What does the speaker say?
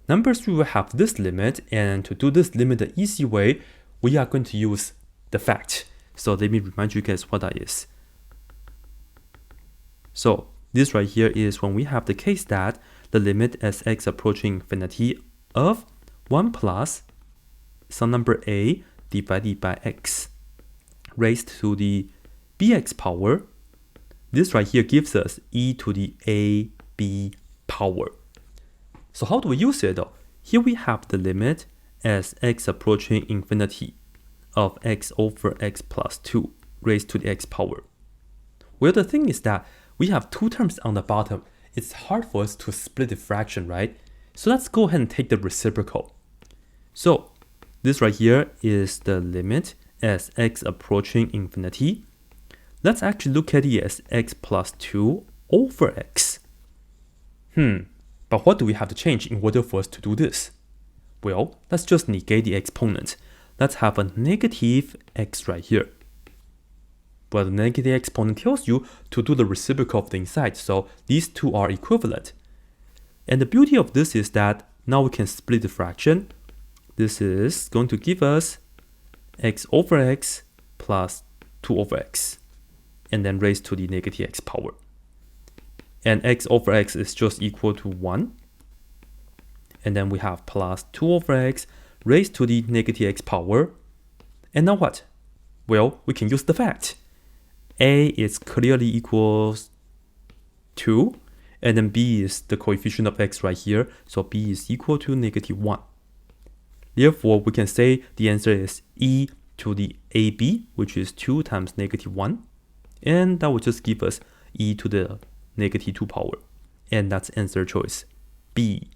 Number 3 will have this limit, and to do this limit the easy way, we are going to use the fact. So let me remind you guys what that is. So this right here is when we have the case that the limit as x approaching infinity of 1 plus some number a divided by x raised to the bx power. This right here gives us e to the ab power. So how do we use it though? Here we have the limit as x approaching infinity of x over x plus 2 raised to the x power. Well, the thing is that we have two terms on the bottom. It's hard for us to split the fraction, right? So let's go ahead and take the reciprocal. So this right here is the limit as x approaching infinity. Let's actually look at it as x plus 2 over x. But what do we have to change in order for us to do this? Well, let's just negate the exponent. Let's have a negative x right here. Well, the negative exponent tells you to do the reciprocal of the inside, so these two are equivalent. And the beauty of this is that now we can split the fraction. This is going to give us x over x plus 2 over x, and then raised to the negative x power. And x over x is just equal to 1. And then we have plus 2 over x raised to the negative x power. And now what? Well, we can use the fact. A is clearly equals 2, and then b is the coefficient of x right here, so b is equal to negative 1. Therefore, we can say the answer is e to the ab, which is 2 times negative 1, and that will just give us e to the negative 2 power, and that's answer choice B.